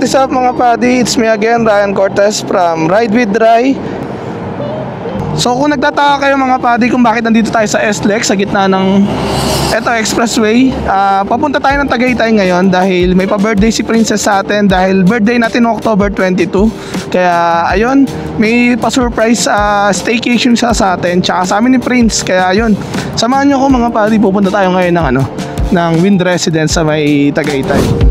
is up mga padi? It's me again, Ryan Cortez from Ride with Rai. So kung nagtataka kayo mga padi kung bakit nandito tayo sa SLEX sa gitna ng expressway, papunta tayo ng Tagaytay ngayon dahil may pa-birthday si Princess sa atin dahil birthday natin noong October 22. Kaya ayun, may pa-surprise staycation siya sa atin tsaka sa amin ni Prince. Kaya ayun, samahan nyo ko mga padi, pupunta tayo ngayon ng Wind Residence sa may Tagaytay.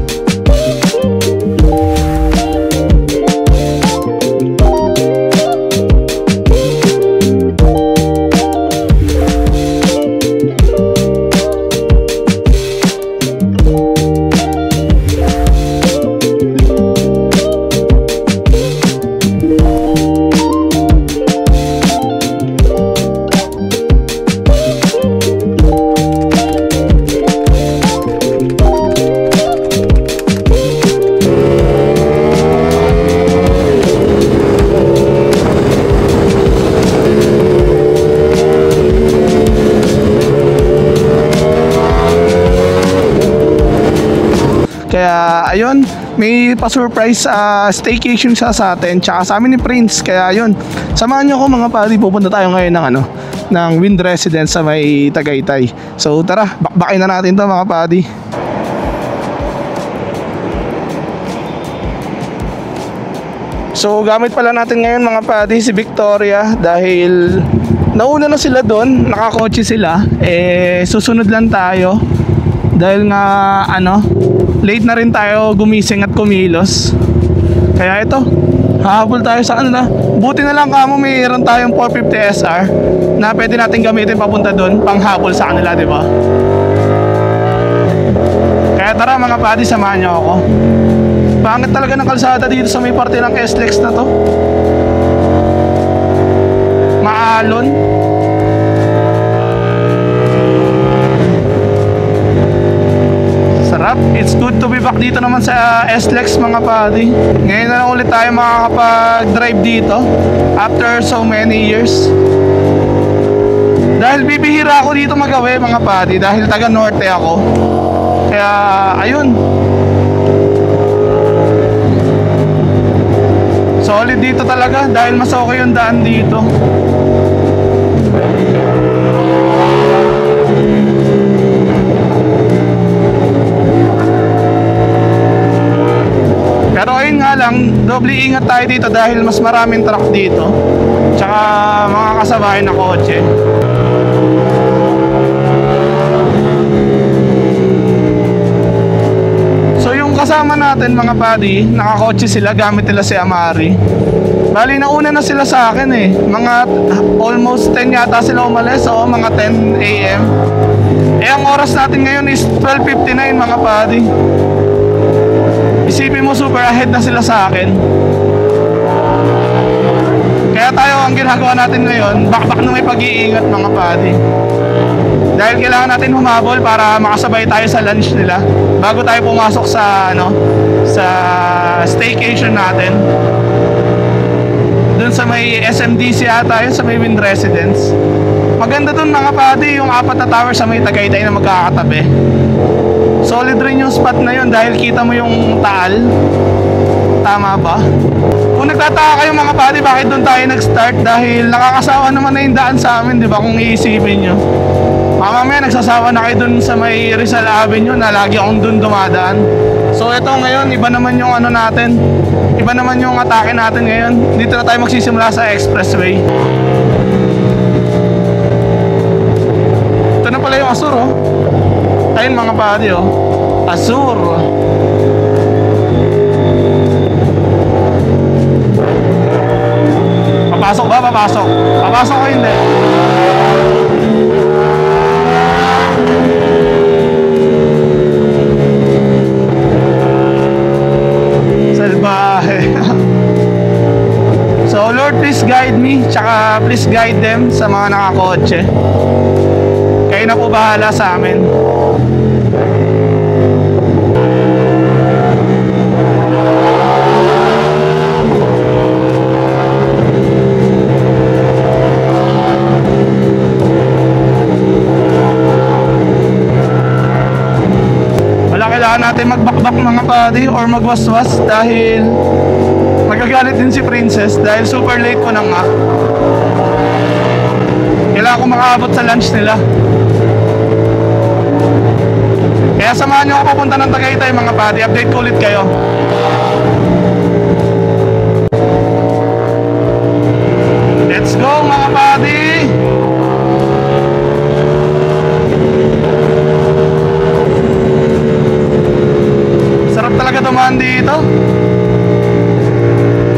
Kaya ayun, may pa-surprise staycation siya sa atin tsaka sa amin ni Prince. Kaya ayun, samahan nyo ko mga padi, pupunta tayo ngayon ng Wind Residence sa may Tagaytay. So tara, bakbakin na natin to mga padi. So gamit pala natin ngayon mga padi si Victoria dahil nauna na sila doon, nakakotse sila. Susunod lang tayo dahil nga late na rin tayo gumising at kumilos. Kaya ito, hahabol tayo sa kanila. Buti na lang kamo mayroon tayong 450 SR na pwede natin gamitin papunta doon, panghabol sa kanila, di ba? Kaya tara mga padi, samahan niyo ako. Pangit talaga ng kalsada dito sa may parte ng SLEX na to. Maalon. Sarap. It's good to be back dito naman sa SLEX mga padi. Ngayon na lang ulit tayo makakapag-drive dito after so many years. Dahil bibihira ako dito magawi mga padi dahil taga norte ako. Kaya ayun, solid dito talaga dahil mas okay yung daan dito. Pero ayun nga lang, doble ingat tayo dito dahil mas maraming truck dito tsaka mga kasabay na kotse. So yung kasama natin mga padi, nakakotse sila, gamit nila si Amari. Bali nauna na sila sa akin mga almost 10 yata sila umalis, o mga 10 AM. Ang oras natin ngayon is 12:59 mga padi. Isipin mo, super ahead na sila sa akin. Kaya tayo, ang ginagawa natin ngayon, bakbak na may pag-iingat mga padi. Dahil kailangan natin humabol para makasabay tayo sa lunch nila bago tayo pumasok sa sa staycation natin. Doon sa may SMDC ata yun, sa may Wind Residence. Maganda doon mga padi, yung 4 na tower sa may Tagaytay na magkakatabi. Solid rin yung spot na yun dahil kita mo yung Taal. Tama ba? Kung nagtataka kayo mga padi bakit doon tayo nag-start, dahil nakakasawa naman na yung daan sa amin, di ba, kung iisipin nyo. Mamaya nagsasawa na kayo doon sa may Rizal Avenue na lagi akong doon dumadaan. So ito ngayon, iba naman yung natin, iba naman yung atake natin ngayon. Dito na tayo magsisimula sa expressway. Ito na pala yung Asur, oh. Ayun mga padi, oh. Asur. Papasok ba? Papasok. Papasok ko hindi. Salbahe. So Lord, please guide me, tsaka please guide them sa mga nakakotse. Kayo na po bahala sa amin. natin magbakbak mga mga padi or magwaswas dahil magagalit din si Princess dahil super late ko na nga. Kailangan ko makaabot sa lunch nila. Kaya samahan nyo ako papunta ng Tagaytay mga padi. Update ko ulit kayo. Let's go mga padi! Sarap talaga dumaan dito.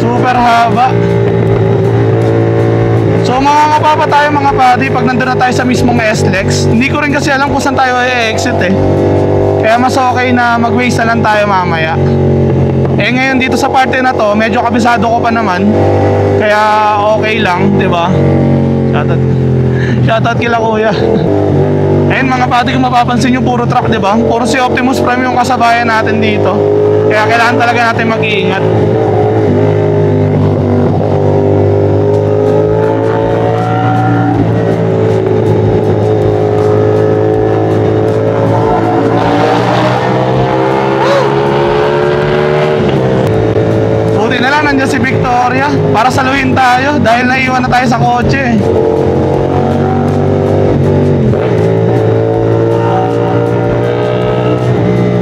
Super haba. So mangangapa pa tayo mga padi pag nandun na tayo sa mismong SLEX. Hindi ko rin kasi alam kung saan tayo i-exit eh. Kaya mas okay na mag-waste na lang tayo mamaya. Eh ngayon dito sa parte na to, medyo kabisado ko pa naman. Kaya okay lang, di ba? Shoutout kila kuya. Ayun mga pati, kung mapapansin nyo puro truck, di ba? Puro si Optimus Prime yung kasabayan natin dito. Kaya kailangan talaga natin mag-iingat. Buti na lang nandiyan si Victoria para saluhin tayo dahil naiwan na tayo sa kotse.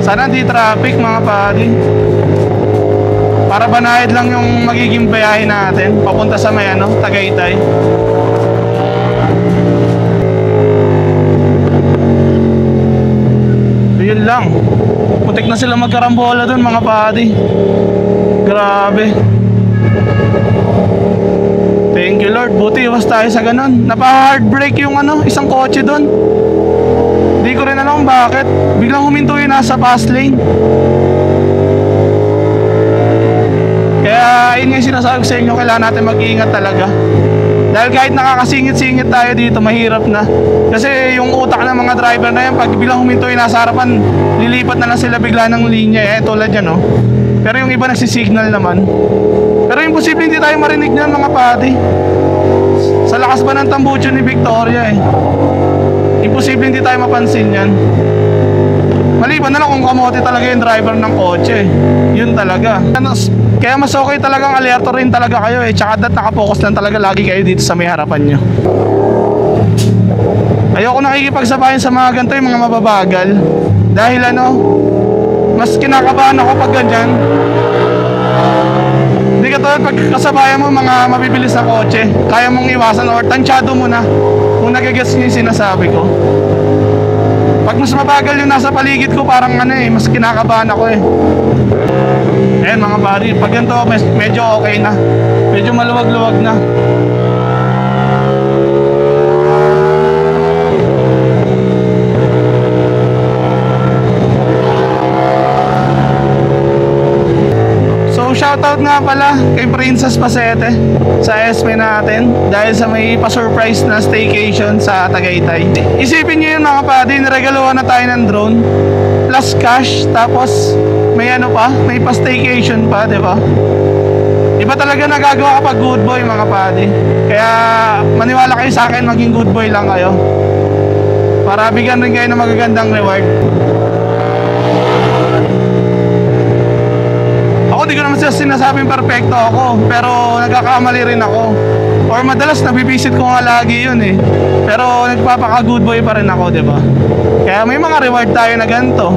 Sana di traffic mga padi. Para banayad lang yung magiging biyahe natin papunta sa may Tagaytay. Yun lang. Putik na sila magkarambola dun mga padi. Grabe. Thank you Lord. Buti iwas tayo sa ganun. Napa-heartbreak yung isang kotse dun. Hindi ko rin alam bakit. Biglang huminto yung nasa fast lane. Kaya yun yung sinasabi ko sa inyo, kailangan natin mag-iingat talaga. Dahil kahit nakakasingit-singit tayo dito, mahirap na. Kasi yung utak ng mga driver na yan, pag biglang huminto yung nasa harapan, lilipat na lang sila bigla ng linya. Tulad yan Pero yung iba nagsisignal naman. Pero imposible hindi tayo marinig niyan mga pati. Sa lakas ba ng tambucho ni Victoria imposible hindi tayo mapansin yan. Maliban na lang kung kamote talaga yung driver ng kotse. Yun talaga. Kaya mas okay talagang alerto rin talaga kayo Tsaka nakapokus lang talaga lagi kayo dito sa may harapan nyo. Ayoko nakikipagsabayan sa mga ganito yung mga mababagal. Dahil mas kinakabahan ako pag ganyan. Hindi katulad pag kasabayan mo mga mabibilis na kotse, kaya mong iwasan or tansyado mo na kung nagigets nyo yung sinasabi ko. Pag mas mabagal yung nasa paligid ko, parang mas kinakabahan ako Ayan mga pari, pag ganito medyo okay na. Medyo maluwag-luwag na. Shoutout nga pala kay Princess Pasete sa SME natin dahil sa may pa-surprise na staycation sa Tagaytay. Isipin nyo yun mga padi, niregaluhan na tayo ng drone plus cash, tapos may may pa-staycation pa, di ba? Iba talaga nagagawa kapag good boy mga padi. Kaya maniwala kayo sa akin, maging good boy lang kayo para bigyan rin kayo ng magagandang reward. Hindi ko naman sinasabing perfecto ako, pero nagkakamali rin ako. Or madalas nabibisit ko nga lagi yun Pero nagpapaka good boy pa rin ako, di ba? Kaya may mga reward tayo na ganito.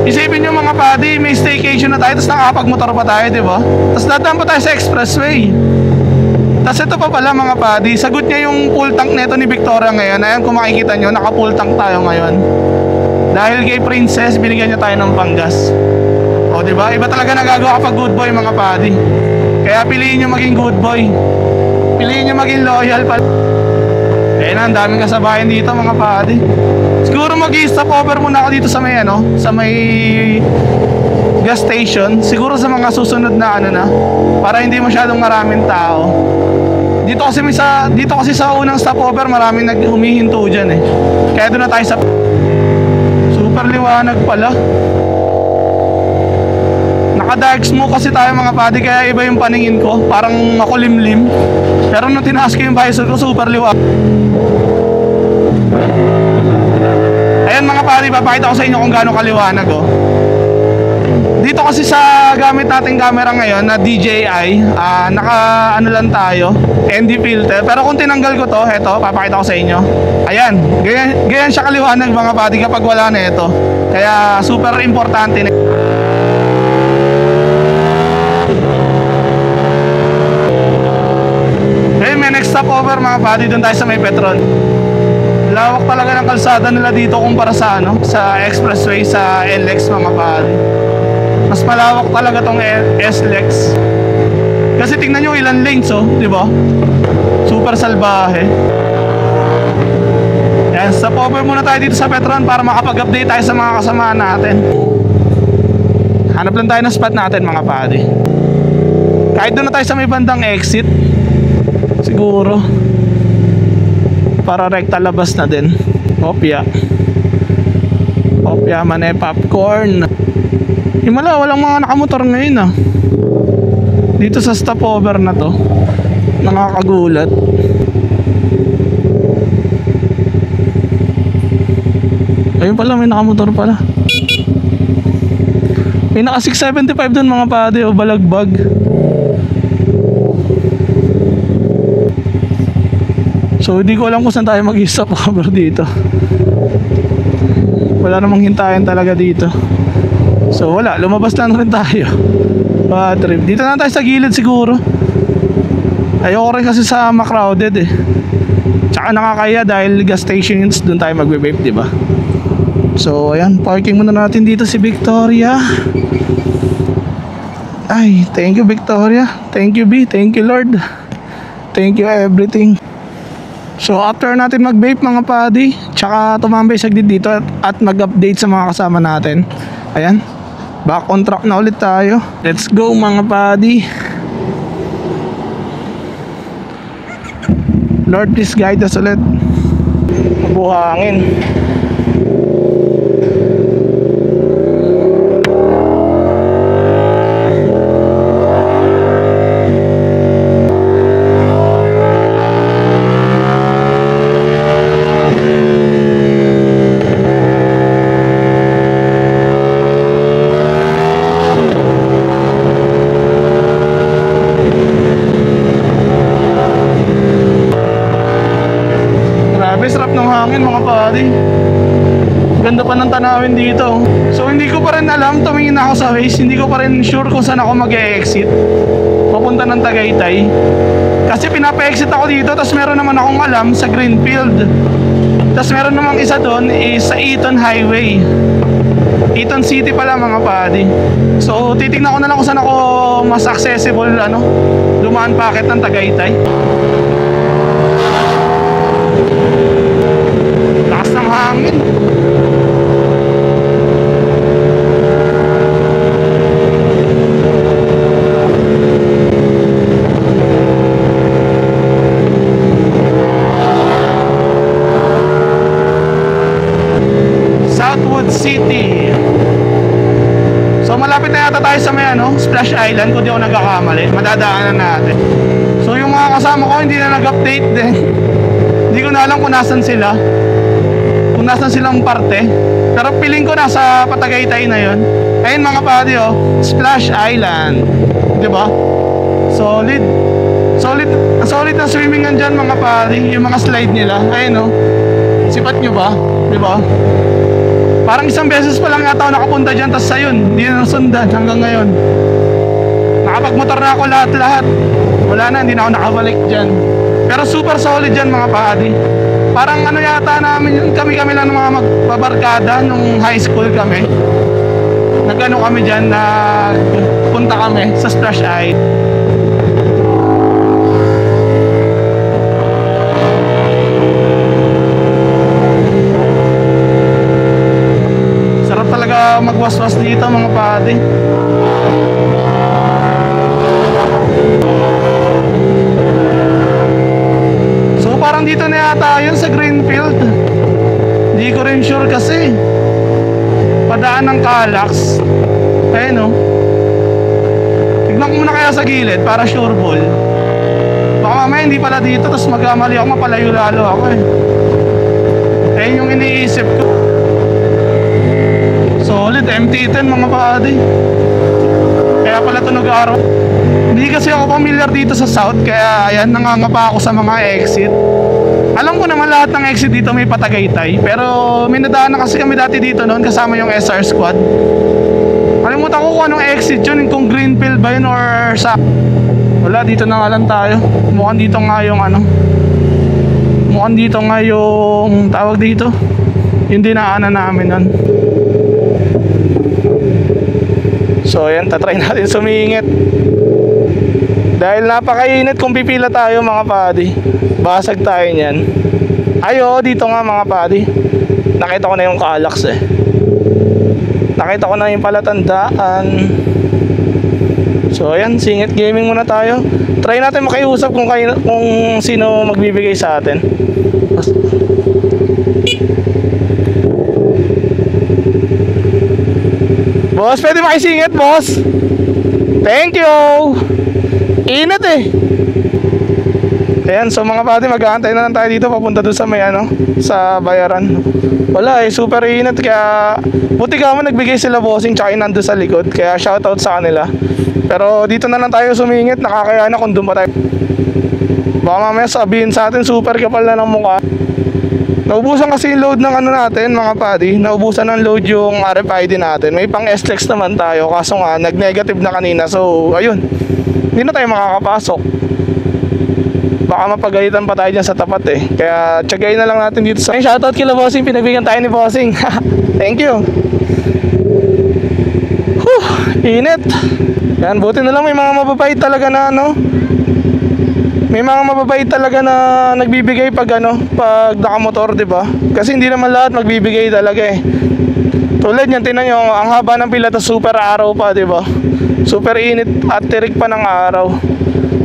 Isipin nyo mga padi, may staycation na tayo, tapos nakakapagmotor pa tayo, di ba? Tapos dadaan pa tayo sa expressway. Tapos ito pa pala mga padi, sagot niya yung full tank neto ni Victoria ngayon. Ayan kung makikita nyo, naka full tank tayo ngayon. Dahil kay Princess, binigyan niya tayo ng panggas. O diba? Iba talaga nagagawa kapag good boy mga padi. Kaya piliin nyo maging good boy. Piliin nyo maging loyal pala. Kaya na, ang daming kasabayan dito mga padi. Siguro mag-i-stop over muna ako dito sa may sa may gas station. Siguro sa mga susunod na para hindi masyadong maraming tao. Dito kasi sa unang stopover maraming humihinto diyan Kaya doon na tayo sa super liwanag pala. Naka-dark smoke kasi tayo mga padi, kaya iba yung paningin ko, parang makulimlim. Pero nung tinaas ko yung visor ko, super liwanag. Ayan mga padi, papakita ko sa inyo kung gaano kaliwanag Dito kasi sa gamit nating camera ngayon na DJI, naka ano lang tayo, ND filter. Pero kung tinanggal ko to, eto, papakita ko sa inyo. Ayan, ganyan siya kaliwanag mga buddy kapag wala na ito. Kaya super importante na. Okay, may next stopover mga buddy, doon tayo sa may Petron. Lawak talaga ng kalsada nila dito kumpara sa ano, sa expressway sa LX mga buddy. Mas malawak talaga tong SLEX. Kasi tingnan nyo ilan lanes, oh, di ba? Super salbahe. Yan, stop over muna tayo dito sa Petron para makapag-update tayo sa mga kasama natin. Hanap lang tayo ng spot natin mga buddy. Kahit doon na tayo sa may bandang exit siguro, para rekta labas na din. Opya mane popcorn. Himala, walang mga nakamotor ngayon dito sa stopover na to. Nakakagulat. Ayun pala, may nakamotor pala. May naka 675 dun mga pade o balagbag. So hindi ko alam kung saan tayo mag-stop over dito. Wala namang hintayan talaga dito. So wala, lumabas lang rin tayo. Trip. Dito na tayo sa gilid siguro. Ayoko rin kasi sa crowded eh. Tsaka nakakaya dahil gas stations doon tayo magbe-vape, di ba? So ayan, parking muna natin dito si Victoria. Ay, thank you Victoria. Thank you B, thank you Lord. Thank you everything. So after natin mag-vape mga padi, tsaka tumambay saglit dito at mag-update sa mga kasama natin. Ayan, back on track na ulit tayo. Let's go mga padi. Lord, please guide us ulit. Mabuhangin. Sarap ng hangin mga pari. Ganda pa ng tanawin dito. So hindi ko pa rin alam, tumingin ako sa Waze, hindi ko pa rin sure kung saan ako mag-e-exit papunta ng Tagaytay. Kasi pinapa-exit ako dito, tapos meron naman akong alam sa Greenfield. Tapos meron namang isa doon is sa Eaton Highway, Eaton City pala mga pari. So titignan ko na lang kung saan ako mas accessible dumaan packet ng Tagaytay. Lakas ng hangin. Southwood City. So malapit na yata tayo sa may Splash Island, kung di ako nagkakamali. Madadaanan natin. So yung mga kasama ko hindi na nag-update din. Hindi ko na alam kung nasan sila, kung nasan silang parte. Pero feeling ko nasa Patagaytay na yun. Ayun mga padi, Splash Island, diba? Solid. Solid na swimmingan dyan mga padi. Yung mga slide nila, ayun sipat nyo ba? Diba? Parang isang beses pa lang yata ako nakapunta dyan, tas ayun, hindi na nasundan hanggang ngayon. Nakapagmotor na ako lahat. Wala na, hindi na ako nakabalik dyan. Pero super solid dyan mga padi. Parang yata namin, kami lang ng mga magbabarkada nung high school kami. Nagano kami dyan, nagpunta kami sa Splash Island. Sarap talaga magwaswas dito mga padi. Parang dito na yata yun sa Greenfield. Hindi ko rin sure kasi padaan ng Calax. Ayun tignan ko muna kaya sa gilid para sure ball. Baka mamaya hindi pala dito, tapos magkamali ako, mapalayo lalo ako ayun yung iniisip ko. Solid, MT-10 mga padi. Kaya pala tunog araw. Hindi kasi ako familiar dito sa South, kaya ayan, nangangapa ako sa mga exit. Alam ko naman lahat ng exit dito may patagaytay, pero may nadaan na kasi kami dati dito noon kasama yung SR squad. Kalimutan ko kung anong exit yun, kung Greenfield ba yun or sa... Wala, dito na nga lang tayo. Mukhang dito nga yung ano, mukhang dito nga yung tawag dito, yung dinaanan namin nun. So ayan, tatry natin sumingit. Dahil napakainit kung pipila tayo mga padi. Basag tayo niyan. Ayo, dito nga mga padi. Nakita ko na yung Kaalax eh. Nakita ko na yung palatandaan. So ayan, singit gaming muna tayo. Try natin makiusap kung sino magbibigay sa atin. Boss, pwede makisingit, boss? Thank you. Init eh. Ayan, so mga pati, mag-aantay na lang tayo dito papunta doon sa may ano, sa bayaran. Wala eh, super init, kaya buti ka mo nagbigay sila bossing tsaka nando sa likod, kaya shoutout sa kanila. Pero dito na lang tayo sumingit, nakakaya na kung doon pa tayo. Baka mamaya sabihin sa atin super kapal na ng mukha. Naubusan kasi yung load ng ano natin mga padi. Naubusan ng load yung RFID natin. May pang SLEX naman tayo, kaso nga nag-negative na kanina. So ayun, hindi na tayo makakapasok. Baka mapagalitan pa tayo dyan sa tapat eh. Kaya tiyagayin na lang natin dito sa... Shoutout kila bossing, pinagbigyan tayo ni bossing. Thank you. Init. Yan, buti na lang may mga mababait talaga na ano, may mga mababait talaga na nagbibigay pag ano, pag nakamotor, di ba? Kasi hindi naman lahat magbibigay talaga eh. Tulad niyan, tingnan niyo, ang haba ng pila, tas super araw pa, di ba? Super init at tirik pa ng araw.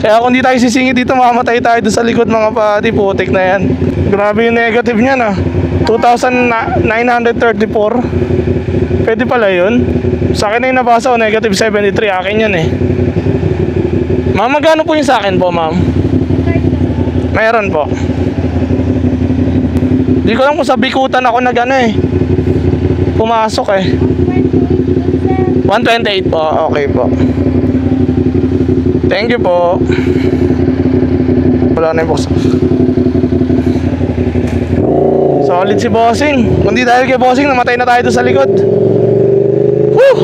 Kaya kung di tayo sisingit dito, mamamatay tayo doon sa likod mga pati, putik na yan. Grabe yung negative niyan ah. 2,934. Pwede pala yun. Sa akin na yung nabasa ko, negative 73. Akin yun eh. Ma'am, magkano po yung sa akin po, ma'am? Meron po. Di ko lang kung sa bikutan ako nag-ano eh, pumasok eh. 128 po, okay po. Thank you po. Wala na yung boss. Solid si bossing. Kundi dahil kay bossing, namatay na tayo doon sa likod. Woo!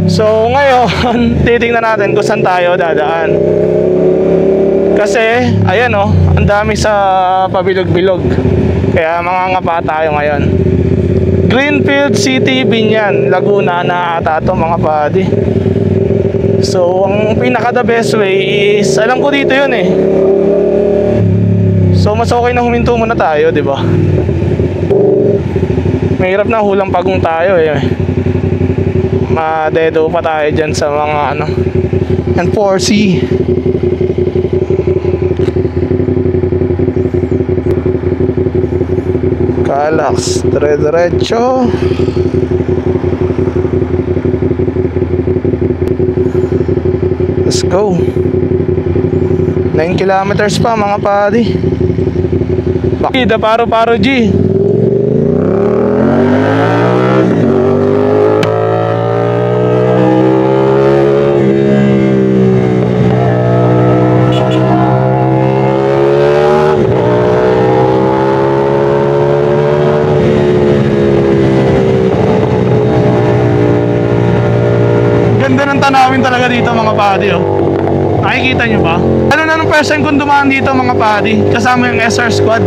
So ngayon, titingnan natin kung saan tayo dadaan. Kasi, ayan o, ang dami sa pabilog-bilog. Kaya mangangapa tayo ngayon. Greenfield City, Binyan, Laguna na ata ito mga padi. So, ang pinaka the best way is, alam ko dito yun eh. So, mas okay na huminto muna tayo, di ba? Mahirap na hulang pagong tayo eh. Madedo pa tayo dyan sa mga ano, and 4C. Kaalax, dire-diretso. Let's go. 9 kilometers pa mga padi. Bakida paro-paro G. Tanawin talaga dito mga padi oh. Nakikita nyo ba? Ano na nung first time kung dumaan dito mga padi, kasama yung SR squad.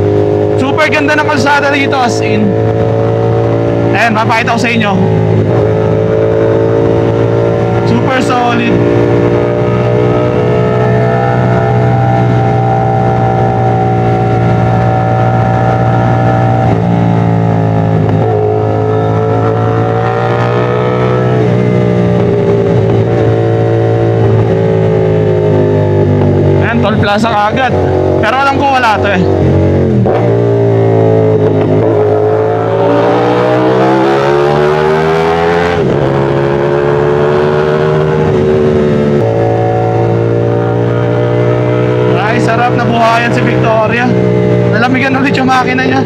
Super ganda ng kalsada dito as in. Ayan, mapakita ko sa inyo. Super solid. Toll Plaza kaagad. Pero alam ko wala to eh. Ay, sarap na buhayan si Victoria. Nalamigan ulit yung makina niya.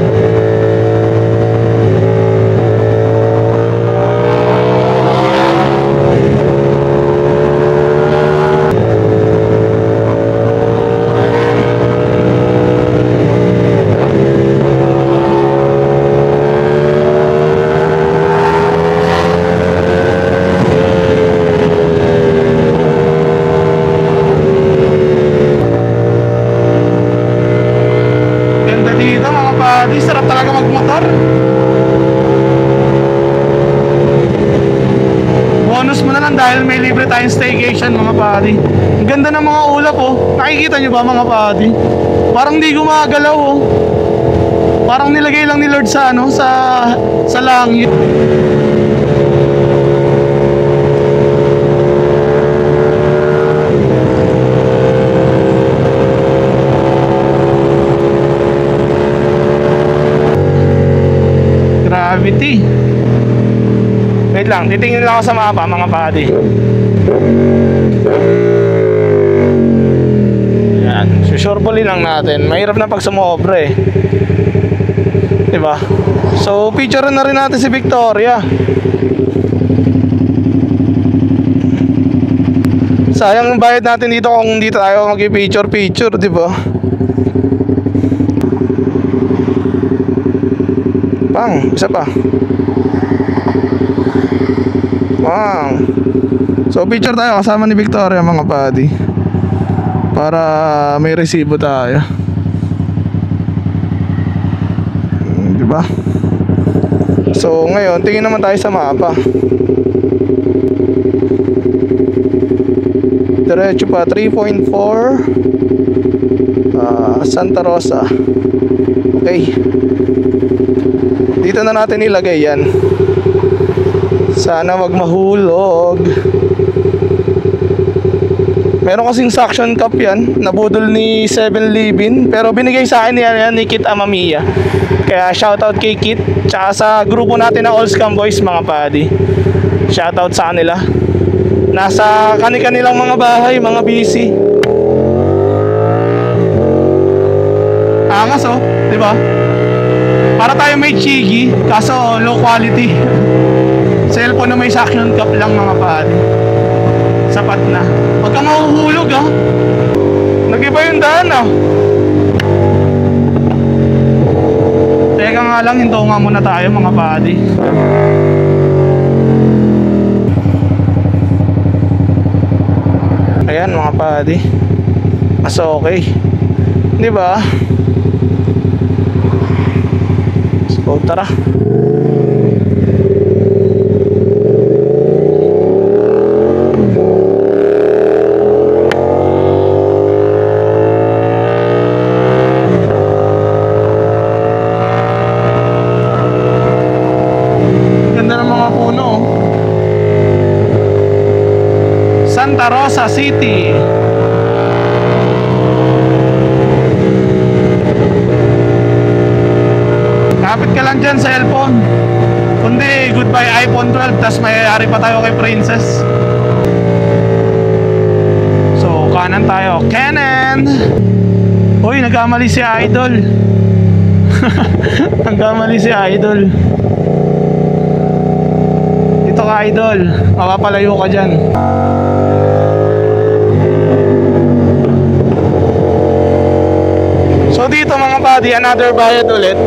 padi. Sarap talaga magmotor. Bonus mo na lang dahil may libre tayong staycation mga padi. Ang ganda ng mga ulap oh. Nakikita nyo ba mga padi? Parang di gumagalaw oh. Parang nilagay lang ni Lord sa ano, sa langit. Gravity. Wait lang, titingin lang ako sa mapa mga padi. Ayan, susurebully lang natin. Mahirap na pag sumobra eh. Diba? So, picture na rin natin si Victoria. Sayang ang bayad natin dito kung hindi tayo mag-picture-picture, diba? Pang, isa pa. Wow. So picture tayo kasama ni Victoria mga padi. Para may resibo tayo. Diba? So ngayon tingin naman tayo sa mapa. Diretso pa 3.4 Santa Rosa. Okay. Dito na natin ilagay yan. Sana wag mahulog. Meron kasing suction cup yan. Nabudol ni Seven Livin. Pero binigay sa akin yan ni Kit Amamiya. Kaya shoutout kay Kit. Tsaka sa grupo natin na All Scam Boys mga padi. Shoutout sa kanila. Nasa kani-kanilang mga bahay, mga busy. Angas oh, diba? Para tayo may chigi, kaso low quality. Cellphone na may suction cup lang mga padi. Sapat na. Huwag kang mahuhulog ah. Nag-iba yung daan ah. Teka nga lang, hinto nga muna tayo mga padi. Ayan mga padi. Mas okay. Di ba? So tara. Santa Rosa City. Kapit ka lang dyan sa cellphone. Kundi goodbye iPhone 12. Tas mayayari pa tayo kay Princess. So kanan tayo. Canon. Uy, nagkamali si Idol. Nagkamali si Idol. Ito ka Idol. Mapapalayo ka dyan. So dito mga buddy, another bayad ulit.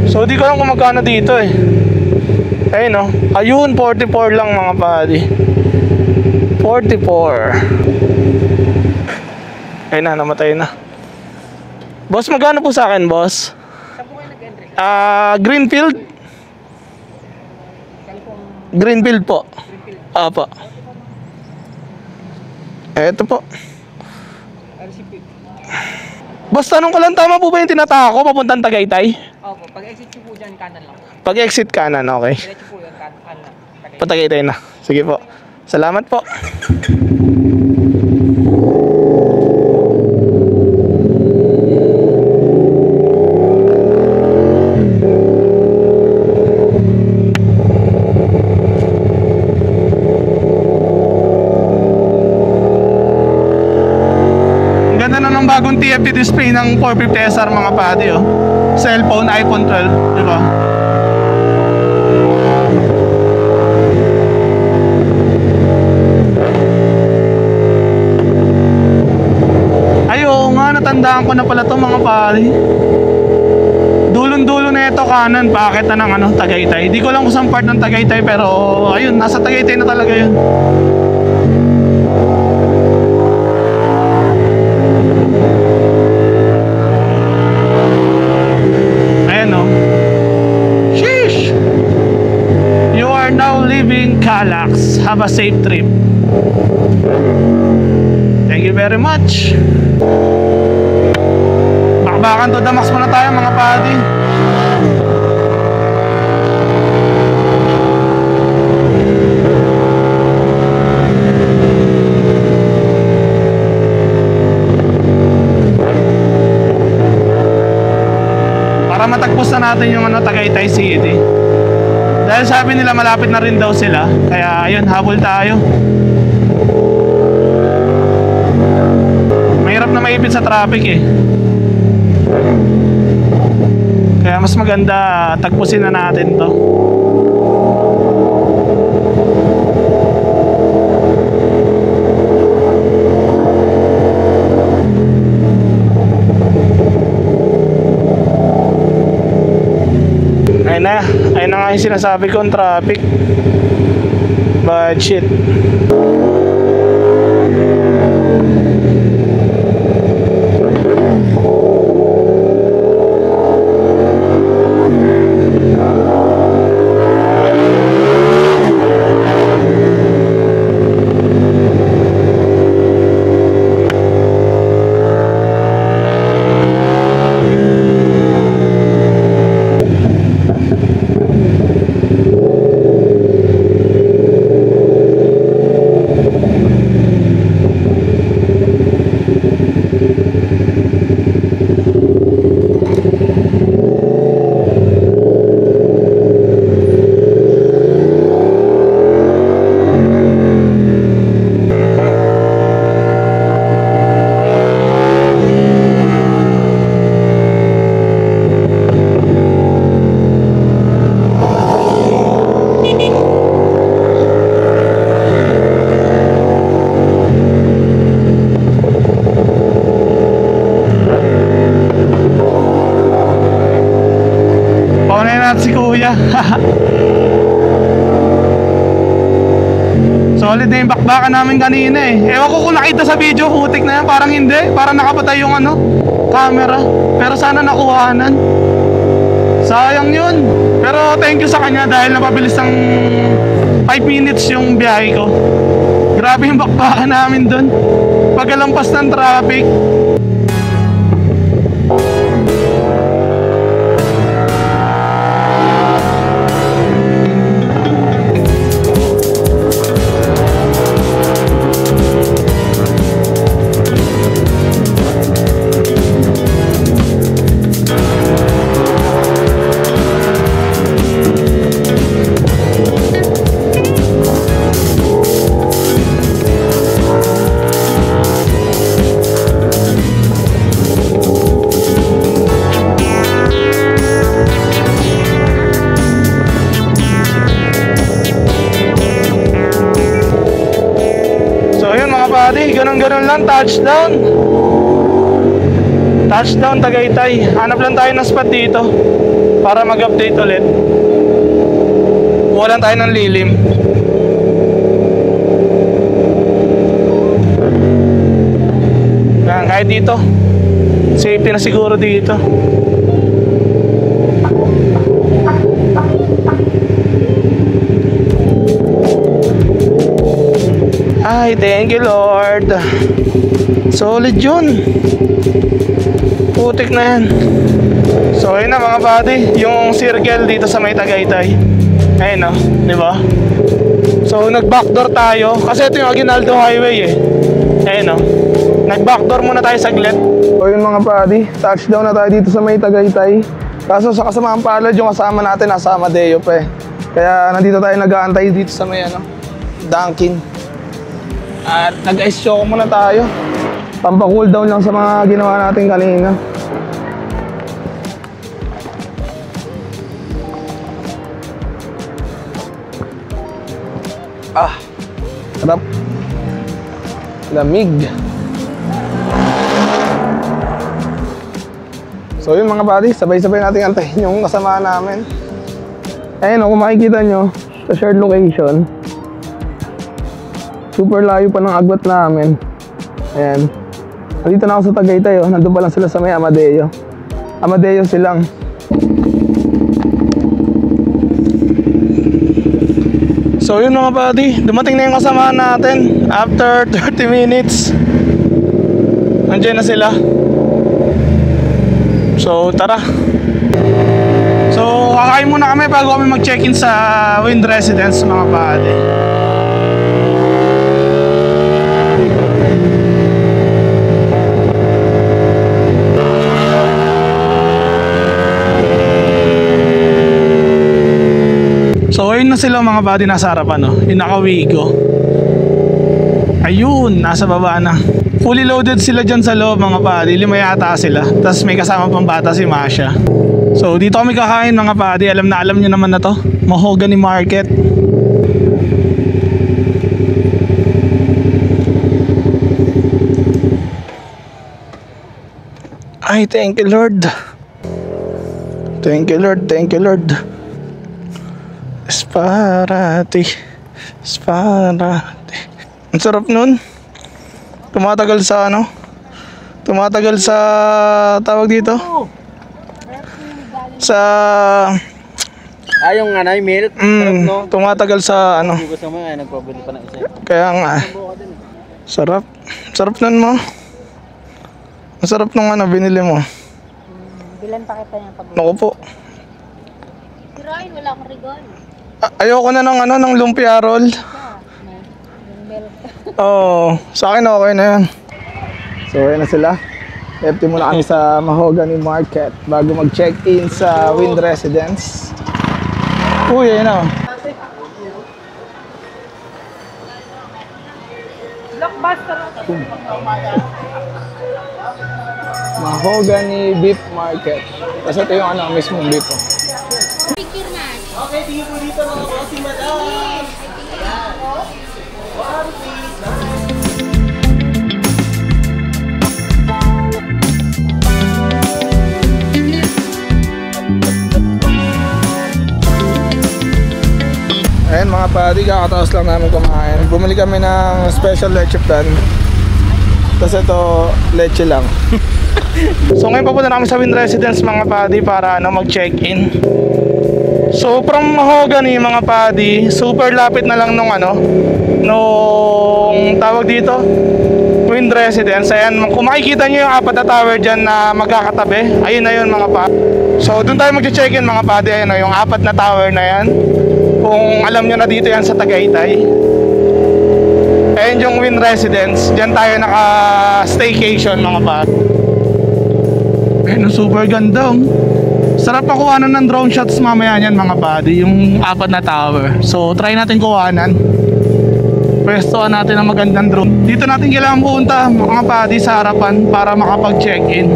So di ko lang kung magkano dito eh. Ayun no. Ayun, 44 lang mga buddy. 44. Ayun na, namatay na. Boss, magkano po sa akin, boss? Saan po kayo nag-entry? Greenfield. Greenfield po. Apa. Eto po. Boss, tanong ko lang, tama po ba yung tinatako papuntang Tagaytay? Opo, pag-exit po dyan, kanan lang. Pag-exit kanan, okay. Diretso po yun, kanan lang. Patagaytay na. Sige po. Salamat po. Bagong TFT display ng 450 SR mga padi oh. Cellphone, iPhone 12, di ba? Ay oo nga, natandaan ko na pala to mga padi. Dulong-dulo na ito kanan, paakit na ng ano, Tagaytay. Di ko lang kung saan part ng Tagaytay pero ayun, nasa Tagaytay na talaga yun. Living Calax. Have a safe trip. Thank you very much. Bakbakan to the max muna tayo mga padi. Para matagpos na natin yung Tagaytay City. Dahil sabi nila malapit na rin daw sila. Kaya ayun, habol tayo. Mahirap na maipit sa traffic eh. Kaya mas maganda tagpusin na natin to. Ayun na nga yung sinasabi kong traffic. But shit. Si kuya. Solid na yung bakbakan namin kanina eh. Ewan ko kung nakita sa video, putik na yan. Parang hindi, parang nakapatay yung camera. Pero sana nakuhanan. Sayang yun. Pero thank you sa kanya dahil napabilis ng 5 minutes yung biyahe ko. Grabe yung bakbakan namin dun. Pagkalampas ng traffic. Ganun lang, touchdown. Touchdown Tagaytay. Hanap lang tayo ng spot dito para mag-update ulit. Kuha lang tayo ng lilim. Yan, kahit dito safety na siguro dito. Ay, thank you Lord. Solid yun. Putik na yan. So ayun na mga buddy, yung circle dito sa may Tagaytay. Ayun o, diba? So nag-backdoor tayo. Kasi ito yung Aguinaldo Highway eh. Ayun o, nag-backdoor muna tayo saglit. So yun mga buddy, touchdown na tayo dito sa may Tagaytay. Kaso sa kasamaang palad, yung kasama natin nasa Amadeo pa eh. Kaya nandito tayo nag-aantay dito sa may Dunkin. At nag-ice choco muna tayo. Pampa-cool down lang sa mga ginawa natin kanina. Sarap. Lamig. So yun mga buddy, sabay-sabay natin antayin yung kasama namin. Ayun kung makikita nyo sa shared location, super layo pa ng agwat namin. Ayan. Nandito na ako sa Tagaytay. Nandun pa lang sila sa may Amadeo. Amadeo silang. So yun mga buddy, dumating na yung kasama natin after 30 minutes. Nandiyan na sila. So tara. So kakain muna kami bago kami mag-check-in sa Wind Residence mga buddy. So ayun na sila mga buddy, nasa harapan no? Yung naka-Wigo. Ayun, nasa baba na. Fully loaded sila dyan sa loob mga buddy. 5 yata sila. Tapos may kasama pang bata si Masha. So dito kami kakain mga buddy. Alam nyo naman na to, Mahogany Market. Ay, thank you Lord. Thank you Lord, thank you Lord. Esparati. Ang sarap nun. Tumatagal sa ano? Tumatagal sa tawag dito? Sa yung ano, yung milk. tumatagal sa ano? Gusto mo nga, nagpabili pa ng isa. Kaya nga. Sarap. Sarap nun mo. Ang sarap nung ano binili mo. Bilan pa kita niya pag Naku po. Tirain, wala akong regalo. Ayoko na ng ano, ng lumpia roll. Yung milk. Oo, sa akin okay na yan. So ayan na sila. Empty muna kami sa Mahogany Market bago mag-check-in sa Wind Residence. Uy, ayun na. Blockbuster. Mahogany Beef Market. Tapos ito yung ano, mismong beef. Oh. Picture na. Okay, tingin po dito mga bossing madam. Ayan mga buddy, kakataos lang namin kumain. Bumili kami ng special leche plan. Tapos ito, leche lang. So ngayon papunta na kami sa Wind Residence mga buddy para ano, mag-check-in. So from Mahogany mga buddy, super lapit na lang nung ano, nung tawag dito, Wind Residence. Ayan, kung makikita nyo yung 4 na tower dyan na magkakatabi, ayun na yun mga buddy. So doon tayo mag-check-in mga buddy. Ayun yung 4 na tower na yan. Kung alam nyo na dito yan sa Tagaytay. Ayan yung Wind Residence. Diyan tayo naka-staycation mga buddy. Ayun, super ganda. Sarap pakuhanan ng drone shots mamaya niyan mga buddy. Yung 4 na tower. So try natin kuhanan. Pwestohan natin ang magandang drone. Dito natin kailangan pumunta mga buddy sa harapan para makapag-check-in.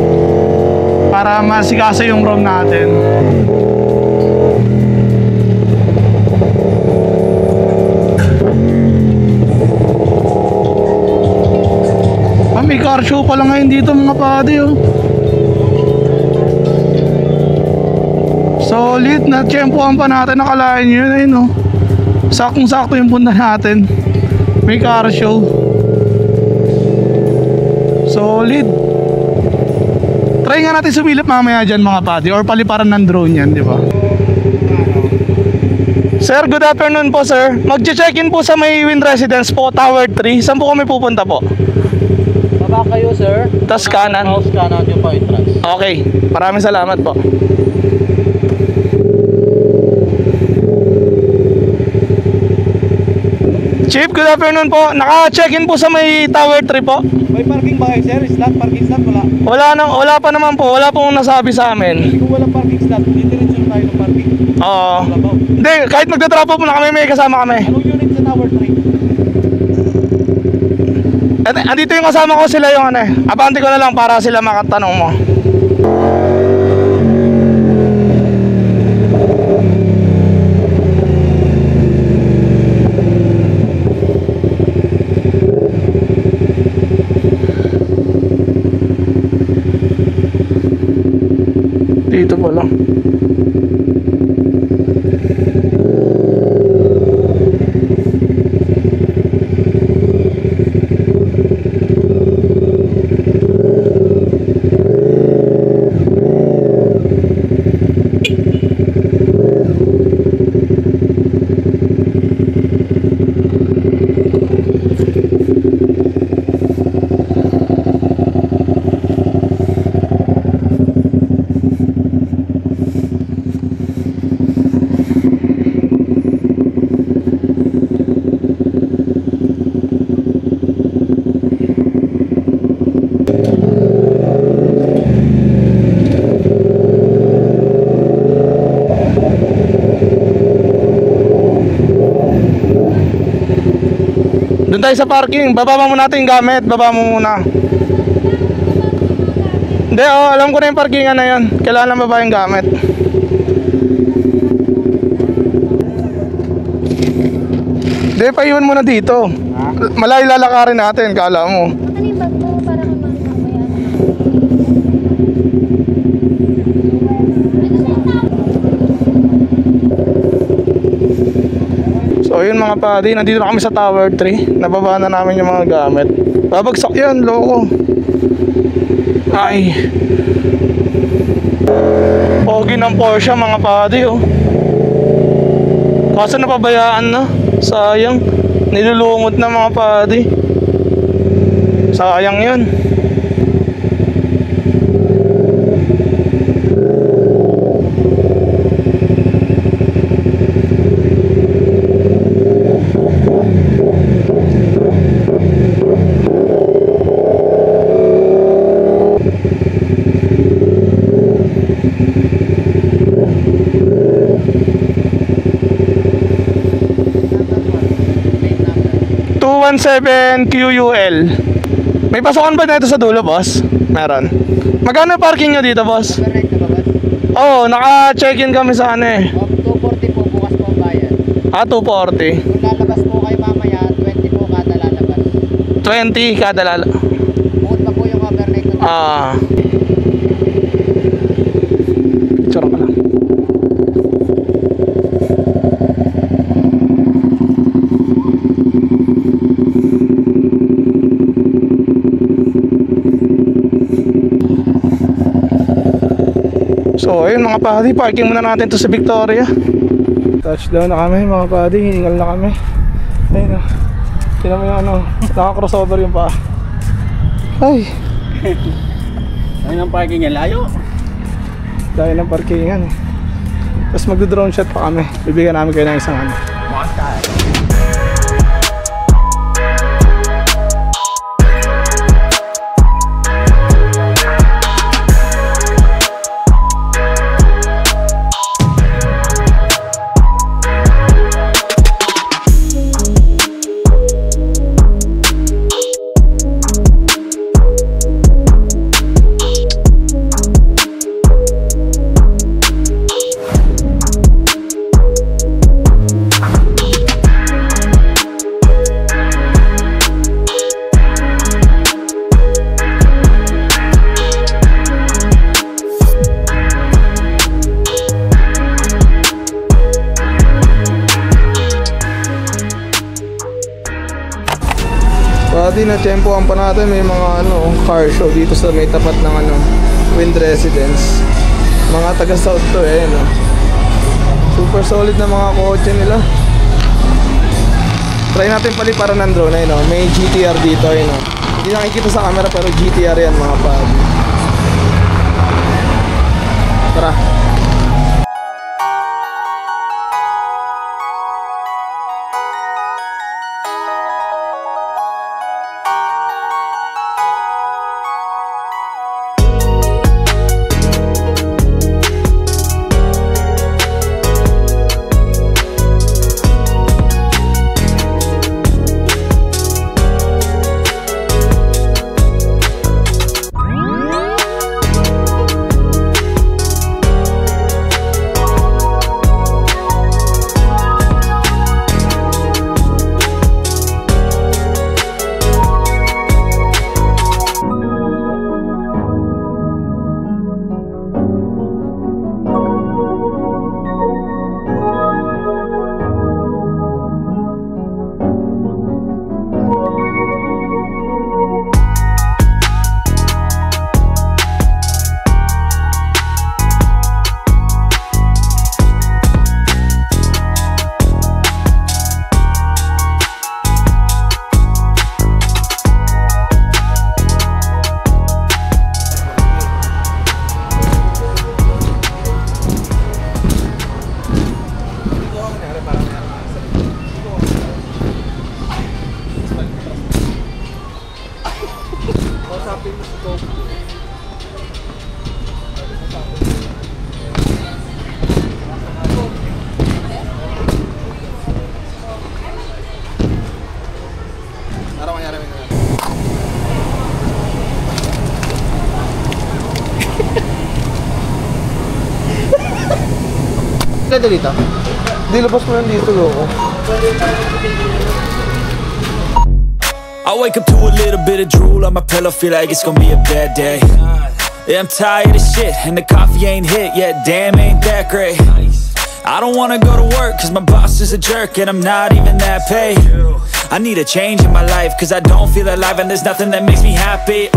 Para masikasa yung room natin. May car show pa lang ngayon dito mga buddy oh. Solid, na-tsempohan pa natin, nakalain yun eh no. Saktong-sakto yung punta natin. May car show. Solid. Try nga natin sumilip mamaya dyan mga buddy, or paliparan ng drone yan, di ba? Sir, good afternoon po sir. Mag-check-in po sa may Wind Residence po, Tower 3. Saan po kami pupunta po? Baba kayo, sir. Tas kanan. Mouse kanan yung pa entrance. Okay, maraming salamat po. Chief, good afternoon po. Naka-check-in po sa may Tower 3 po. May parking ba kayo, sir? Slot, parking slot, wala. Wala pa naman po. Wala pong nasabi sa amin. Kung walang parking slot, diretso tayo ng parking. Oo. Hindi, kahit magda-drop off na kami, may kasama kami. Anong unit sa Tower 3? Andito yung kasama ko, sila yung ano eh. Abante ko na lang para sila makatanong mo. Dito pa lang. Doon tayo sa parking. Baba mo natin yung gamit. Baba mo muna. Hindi, alam ko na yung parkingan na yun. Kailangan lang baba yung gamit. Hindi, paiwan mo na dito. Malayo lalakarin natin, kala mo. Ano yung bag mo para kung mamaya? So yun mga padi, nandito na kami sa Tower 3. Nababa na namin yung mga gamit. Babagsak yan, loko. Ay. Pogi ng Porsche mga padi, oh. Kaso napabayaan na. Sayang. Nilulungot na mga padi. Sayang yun. QUL. May pasokan ba dito sa dulo, boss? Meron. Magkano parking nyo dito, boss? Overnight na ba, boss? Oo, naka-check-in kami sa ano eh. 240 po bukas po ang bayad. 240. Kung lalabas po kayo mamaya, 20 po kada lalabas. 20 kada lala. Bukod pa po yung overnight na. Picture ka lang. So ayun mga padi, parking muna natin to sa Victoria. Touchdown na kami mga padi, hiningal na kami. Ayun o, tinan mo yung ano, naka-crossover yung paa. Ay, Ayun ang parking yan, layo. dahil ng parkingan eh. Tapos magdo-drone shot pa kami. Bibigyan namin kayo ng isang ano. Pwede na tempohan pa natin, may mga ano, car show dito sa may tapat ng ano, Wind Residence. Mga taga South to eh, no? Super solid na mga kotse nila. Try natin paliparan ng drone eh, no? May GTR dito eh, no? Hindi nakikita sa camera pero GTR yan mga pag. Tara. Pwede dito? Di, labas mo lang dito, loko. I wake up to a little bit of drool on my pillow, feel like it's gonna be a bad day. Yeah, I'm tired of shit, and the coffee ain't hit yet, damn, ain't that great. I don't wanna go to work, cause my boss is a jerk, and I'm not even that paid. I need a change in my life, cause I don't feel alive, and there's nothing that makes me happy.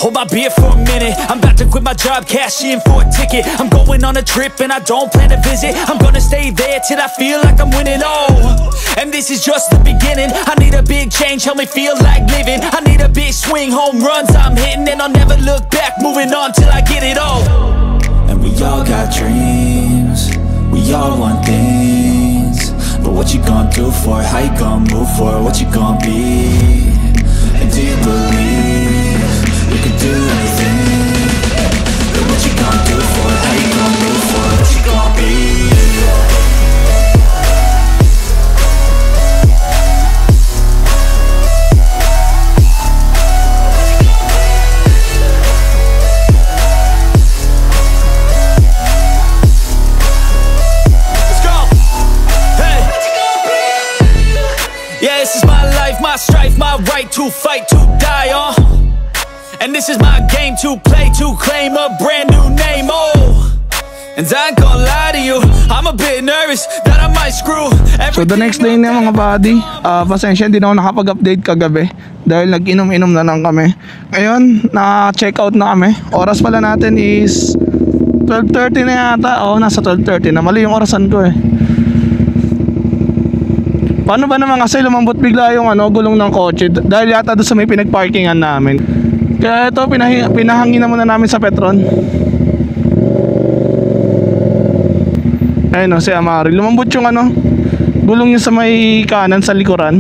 Hold my beer for a minute, I'm about to quit my job, cash in for a ticket. I'm going on a trip and I don't plan to visit. I'm gonna stay there till I feel like I'm winning, and this is just the beginning. I need a big change, help me feel like living. I need a big swing, home runs I'm hitting, and I'll never look back, moving on till I get it all. And we all got dreams, we all want things, but what you gonna do for it? How you gonna move for it? What you gonna be? And do you believe you can do anything? But what you gonna do for it? How you gonna move for it? What you gonna be? Let's go! Hey! Yeah, this is my life, my strife, my right to fight, to die on. And this is my game to play, to claim a brand new name, and I ain't gonna lie to you, I'm a bit nervous that I might screw everything. So the next day na mga buddy, pasensya hindi na ako nakapag-update kagabi dahil nag-inom-inom na lang kami. Ngayon, na-check out na kami. Oras pala natin is 12:30 na yata. Nasa 12:30 na. Mali yung orasan ko eh. Paano ba naman kasi lumambot bigla yung gulong ng kotse dahil yata doon sa may pinag-parkingan namin. Kaya ito, pinahangin na muna namin sa Petron. Ayun si Amari. Lumambot yung gulong niya sa may kanan sa likuran.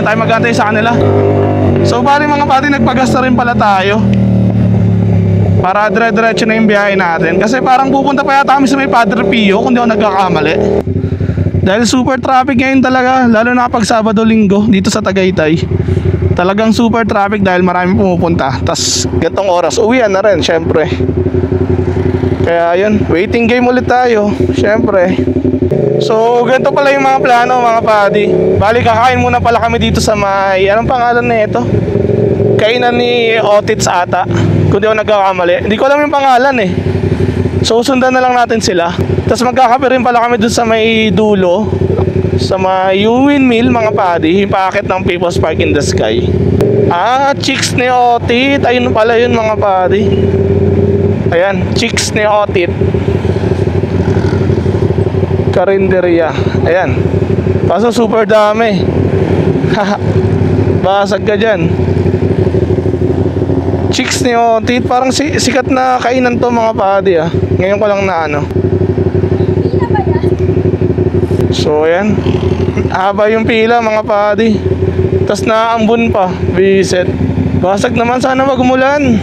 Tayo mag-antay sa kanila. So bali mga pati, nagpagasta rin pala tayo para dire-diretso na yung biyahe natin. Kasi parang pupunta pa yata kami sa may Padre Pio, kung di ako nagkakamali. Dahil super traffic ngayon talaga, lalo na pag Sabado Linggo dito sa Tagaytay. Talagang super traffic dahil maraming pumupunta. Tas gantong oras, uwian na rin syempre. Kaya yun, waiting game ulit tayo syempre. So ganito pala yung mga plano mga padi. Bali kakain muna pala kami dito sa may, anong pangalan na ito? Kainan ni Otits ata, kung di ako nagkakamali. Hindi ko alam yung pangalan eh. So sundan na lang natin sila. Tapos magkakape rin pala kami dun sa may dulo, sa may windmill mga padi, yung paakit ng People's Park in the Sky. Chicks ni Otit. Ayun pala yun mga padi. Ayan, Chicks ni Otit Karinderya. Ayan. Kaso super dami. Basag ka dyan. Chicks ni Otit. Parang sikat na kainan to mga padi Ngayon ko lang na So ayan, haba yung pila mga padi. Tas naambun pa. Bisit. Basag naman, sana wag umulan.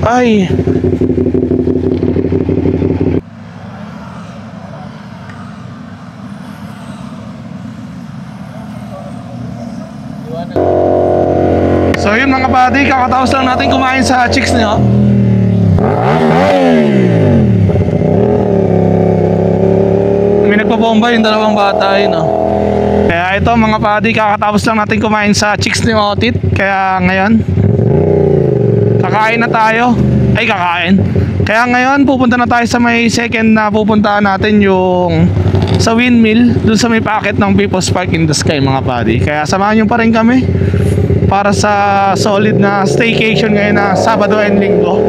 Ay. So yun mga buddy, kakataos lang natin kumain sa Chicks niyo. May nagpabomba yung dalawang bata yun Kaya ito mga buddy, kakatapos lang natin kumain sa Chicks ni Otit. Kaya ngayon kakain na tayo. Kaya ngayon pupunta na tayo sa may second na pupuntahan natin, yung sa windmill, dun sa may packet ng People's Park in the Sky mga buddy. Kaya samahan nyo pa rin kami para sa solid na staycation ngayon na Sabado and Linggo,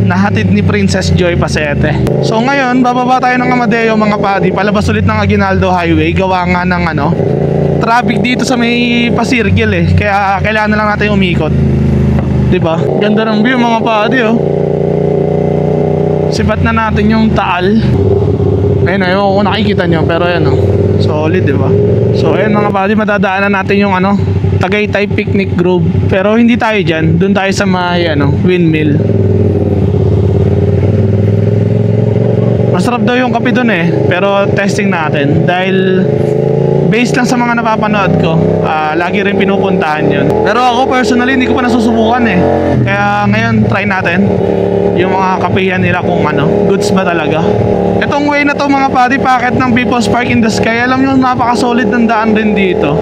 nahatid ni Princess Joy Pasete. So ngayon bababa tayo ng Amadeo mga padi, palabas ulit ng Aguinaldo Highway. Gawa nga ng traffic dito sa may pasirgil eh. Kaya kailangan na lang natin umikot. Diba? Ganda ng view mga padi oh. Sipat na natin yung Taal. Ayun o, ewan ko kung nakikita nyo. Pero ayan o, solid diba? So ayun mga padi, madadaanan natin yung ano, Tagaytay Picnic Grove. Pero hindi tayo dyan, dun tayo sa may ano, windmill. Masarap daw yung kape dun eh. Pero testing natin. Dahil based lang sa mga napapanood ko, lagi rin pinupuntahan yun. Pero ako personally hindi ko pa nasusubukan eh. Kaya ngayon try natin yung mga kapehan nila kung ano, goods ba talaga. Itong way na to mga padi, packet ng People's Park in the Sky. Alam nyo, napaka-solid ng daan rin dito.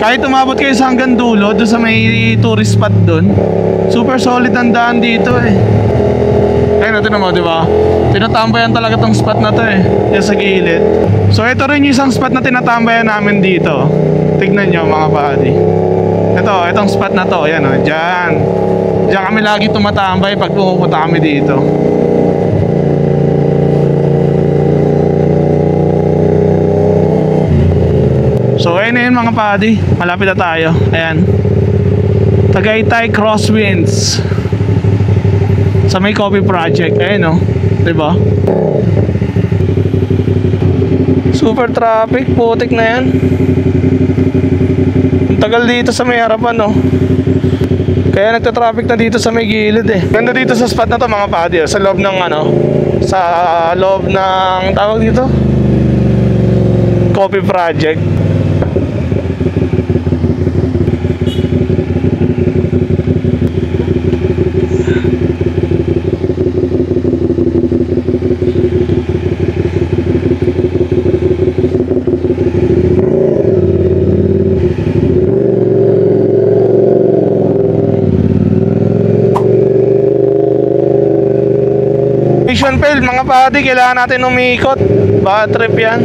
Kahit umabot kayo sa hanggang dulo, doon sa may tourist spot doon, super solid ang daan dito eh. Ayun natin naman, di ba? Tinatambayan talaga tong spot na to eh. Yan sa gilid. So ito rin yung isang spot na tinatambayan namin dito. Tignan nyo mga padi. Itong spot na to, yan o, dyan. Diyan kami lagi tumatambay pag pumupunta kami dito. So ayun na yun mga padi, malapit na tayo. Ayan, Tagaytay Crosswinds sa may coffee project. Ayun o, diba? Super traffic, putik na yan. Ang tagal dito sa may harapan o. Kaya nagta-traffic na dito sa may gilid eh. Ganda dito sa spot na to mga padi, sa loob ng ano, sa loob ng tawag dito, coffee project. Mission failed mga padi, kailangan natin umikot. Bad trip yan.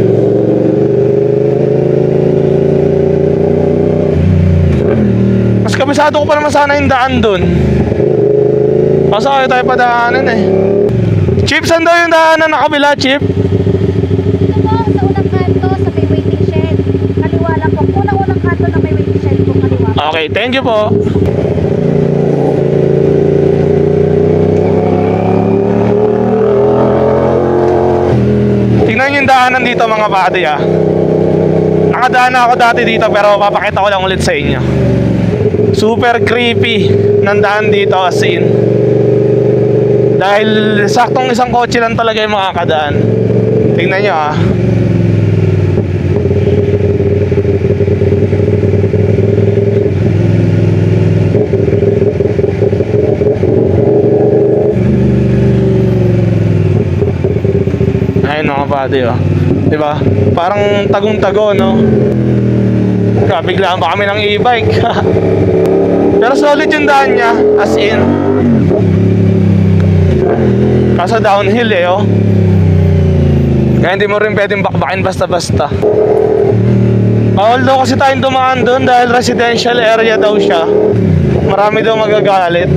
Mas kabisado ko pa naman sana yung daan dun. Kaso kayo tayo padaanan eh. Chip, saan daw yung daanan na kabila, Chip? Ito po, sa unang kanto, sa may waiting shed. Kaliwa lang po. Unang kanto na may waiting shed po, kaliwa. Okay, thank you po. Tingnan yung daanan dito mga padi ah. Nakadaan na ako dati dito pero papakita ko lang ulit sa inyo. Super creepy ng daan dito as in. Dahil saktong isang kotse lang talaga yung makakadaan. Tingnan nyo ah. Ayun mga padi oh. Diba? Parang tagong-tago no? Biglaan pa kami ng e-bike. Pero solid yung daan niya, as in. Kaso downhill eh oh. Kaya hindi mo rin pwedeng bakbakin basta-basta. Bawal daw kasi tayong dumaan doon dahil residential area daw siya. Marami daw magagalit.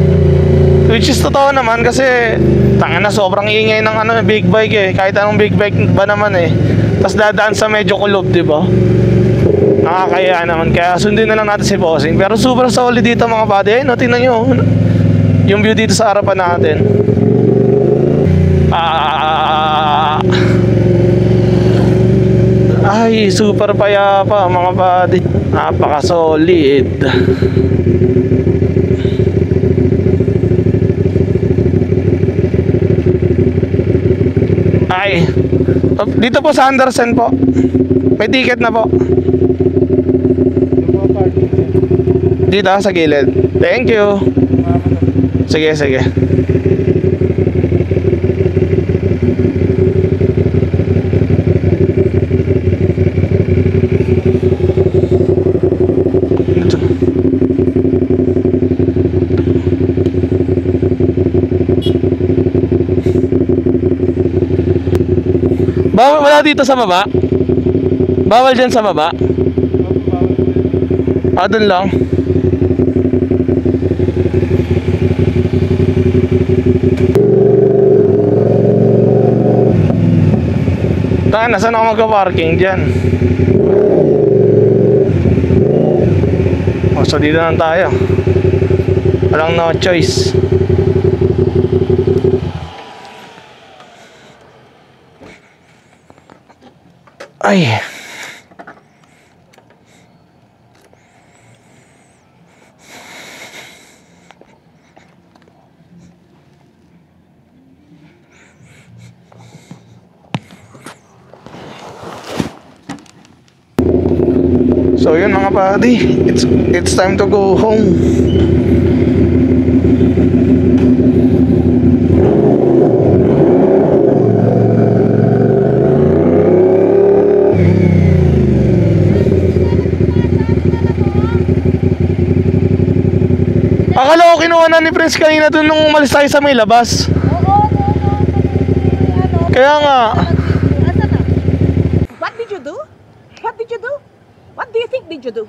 Which is totoo naman kasi tangina sobrang ingay ng ano, big bike eh. Kahit anong big bike ba naman eh. Tapos dadaan sa medyo kulob, di ba? Nakakaya naman. Kaya sundin na lang natin si Bossing. Pero super solid dito mga buddy. Ayun, no, tingnan nyo yung view dito sa harapan natin. Ay, super payapa mga buddy. Napaka solid. Ay, dito po sa Andersen po. May ticket na po. Dito sa gilid. Thank you. Sige, sige. Bawal wala dito sa baba? Bawal dyan sa baba? Ah, dun lang. Saan ako magka-parking dyan? Oh, so dito na tayo. Walang no choice. Ay. So yun mga buddy, it's time to go home. Akala ko kinuha na ni Prince kanina dun nung umalis tayo sa may labas. Oo. Kaya nga. Asa na? What did you do? What did you do? What do you think did you do?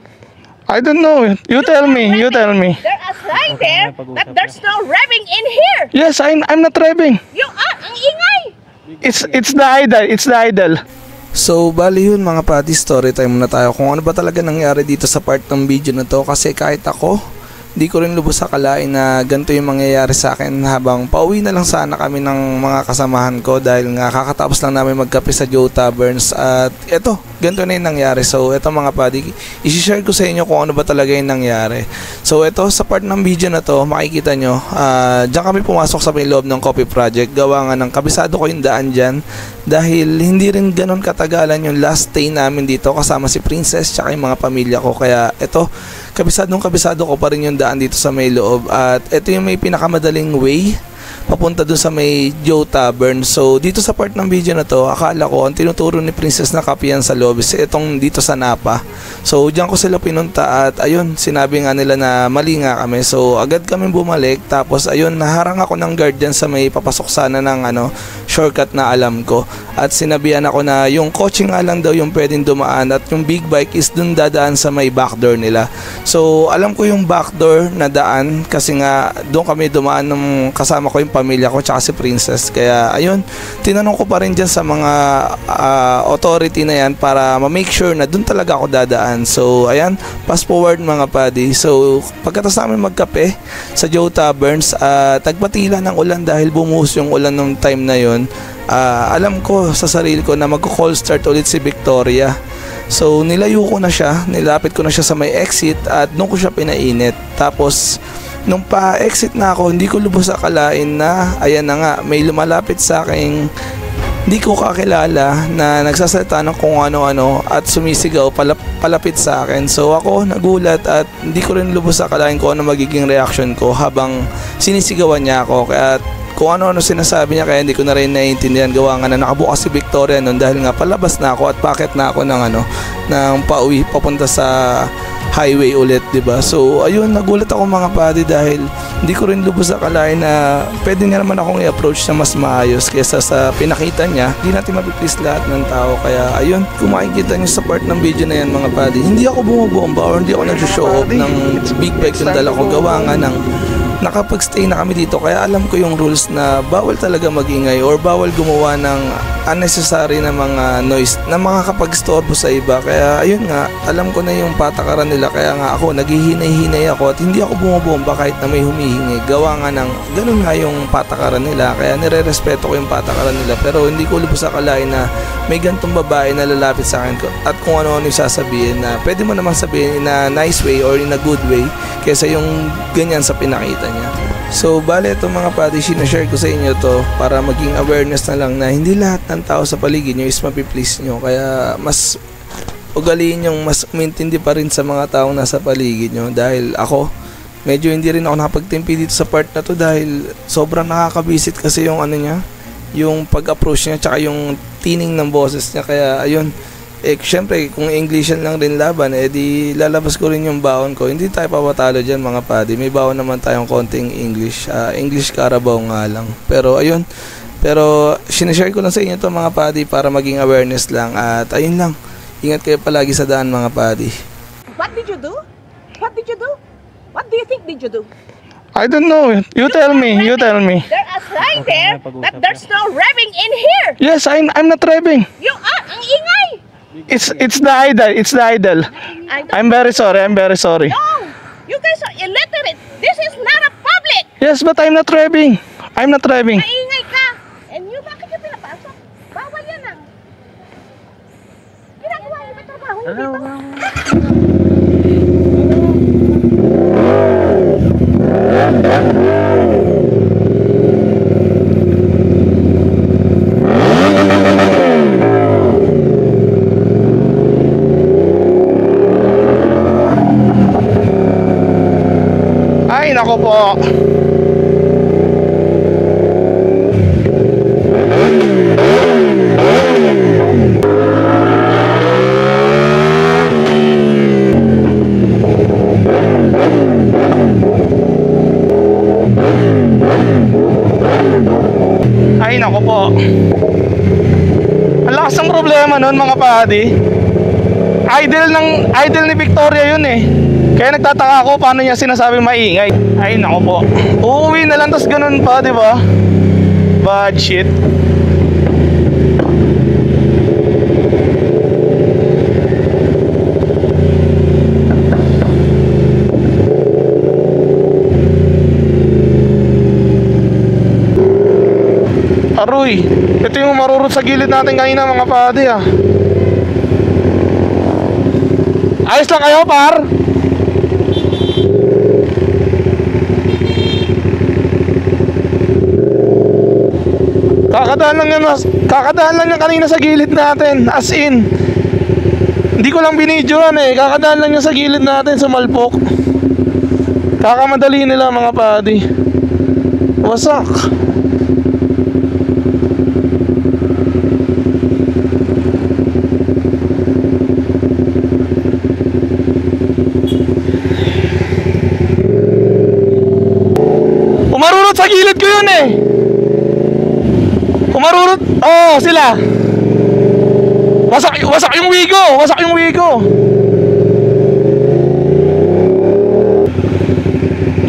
I don't know. You tell me. There's a sign there that there's no revving in here. Yes, I'm not revving. You are, ang ingay. It's the idol. It's the idol. So, bali yun mga buddy, story time muna tayo kung ano ba talaga nangyari dito sa part ng video na to. Kasi kahit ako, di ko rin lubos akalain na ganito yung mangyayari sa akin habang pauwi na lang sana kami ng mga kasamahan ko dahil nga kakatapos lang namin magkape sa Joe Taverns at eto, ganito na yung nangyari. So eto mga buddy, isi-share ko sa inyo kung ano ba talaga yung nangyari. So eto, sa part ng video na to, makikita nyo, dyan kami pumasok sa may loob ng coffee project. Gawa nga ng kabisado ko yung daan dyan dahil hindi rin ganun katagalan yung last stay namin dito kasama si Princess tsaka yung mga pamilya ko. Kaya eto, kabisado ko pa rin yung daan dito sa may loob at ito yung may pinakamadaling way papunta dun sa may Joe Tavern. So dito sa part ng video na to, akala ko ang tinuturo ni Princess na kapiyan sa loob is itong dito sa Napa. So diyan ko sila pinunta at ayun, sinabi nga nila na mali nga kami. So agad kami bumalik tapos ayun, naharang ako ng guard dyan sa may papasok sana ng shortcut na alam ko. At sinabihan ako na yung kotse nga lang daw yung pwedeng dumaan at yung big bike is dun dadaan sa may backdoor nila. So alam ko yung backdoor na daan kasi nga doon kami dumaan ng kasama ko yung pamilya ko tsaka si Princess. Kaya ayun, tinanong ko pa rin dyan sa mga authority na yan para ma-make sure na dun talaga ako dadaan. So ayan, fast forward mga buddy. So pagkatapos namin magkape sa Joe Taverns, tagpatila ng ulan dahil bumuhos yung ulan nung time na yun. Alam ko sa sarili ko na magko-call start ulit si Victoria. So nilayo ko na siya, nilapit ko na siya sa may exit at doon ko siya pinainit. Tapos nung pa-exit na ako, hindi ko lubos akalain na ayan na nga, may lumalapit sa akin hindi ko kakilala na nagsasalita ng kung ano-ano at sumisigaw palapit sa akin. So ako nagulat at hindi ko rin lubos akalain kung ano magiging reaction ko habang sinisigawan niya ako. Kaya kung ano-ano sinasabi niya, kaya hindi ko na rin naiintindihan. Gawa nga na nakabukas si Victoria noon dahil nga palabas na ako at packet na ako ng pauwi papunta sa highway ulit, diba? So ayun, nagulat ako mga buddy dahil hindi ko rin lubos akalain na pwede niya naman akong i-approach na mas maayos kaysa sa pinakita niya. Hindi natin mapiplease lahat ng tao. Kaya ayun, kung makikita niyo sa part ng video na yan mga buddy, hindi ako bumubomba or hindi ako nag-show off ng big bike yung dala ko. Gawa nga ng nakapag-stay na kami dito kaya alam ko yung rules na bawal talaga magingay or bawal gumawa ng unnecessary na mga noise na makakapag-storbo sa iba. Kaya ayun nga, alam ko na yung patakaran nila kaya nga ako naghihinay-hinay ako at hindi ako bumabomba kahit na may humihingi. Gawa nga ng ganun nga yung patakaran nila kaya nire-respeto ko yung patakaran nila pero hindi ko lubos akalain na may gantong babae na lalapit sa akin at kung ano-ano yung sasabihin na pwede mo naman sabihin in a nice way or in a good way kaysa yung ganyan sa pinakita niya. So bale ito mga buddy, sinashare ko sa inyo to para maging awareness na lang na hindi lahat ng tao sa paligid nyo is mapiplease nyo. Kaya mas ugaliin yung mas umintindi pa rin sa mga taong nasa paligid nyo. Dahil ako, medyo hindi rin ako nakapagtimpi dito sa part na to dahil sobrang nakakabisit kasi yung niya, yung pag-approach niya tsaka yung tining ng boses niya. Kaya ayun, syempre kung Englishan lang rin laban, di lalabas ko rin yung baon ko. Hindi tayo papatalo dyan mga buddy, may baon naman tayong konting English, English Carabao nga lang. Pero ayun, sinashare ko lang sa inyo to mga buddy para maging awareness lang. At ayun lang, ingat kayo palagi sa daan mga buddy. What did you do? What did you do? What do you think did you do? I don't know. You tell me. There's a sign there that there's no revving in here. Yes, I'm not revving. You are, ang ingay. It's the idol. I'm very sorry. No, You guys are illiterate. This is not a public. Yes, but I'm not driving. I'm not driving. Maingay ka. And you, bakit yung pinapasok? Bawal yan ang. Ginagawa niyo ba trabaho niyo dito? Ay, nako po. Ay, nako po. Ang lakas ng problema nun, mga padi. Idol ni Victoria yun eh. Kaya nagtataka ako paano niya sinasabing maingay. Ay, nako po. Uuwi na lang, tas ganun pa, di ba? Bad shit. Aroy, ito yung marurot sa gilid natin kanina, mga padi ah. Ayos lang kayo, par? Kakadaan lang yan kanina sa gilid natin. As in, hindi ko lang binidyoan eh. Kakadaan lang yan sa gilid natin sa Malpok. Kakamadali nila, mga padi. Wasak. Umarurot sa gilid ko yun eh. Umarurot. Oh, sila. Wasak yung wigo. Wasak yung wigo.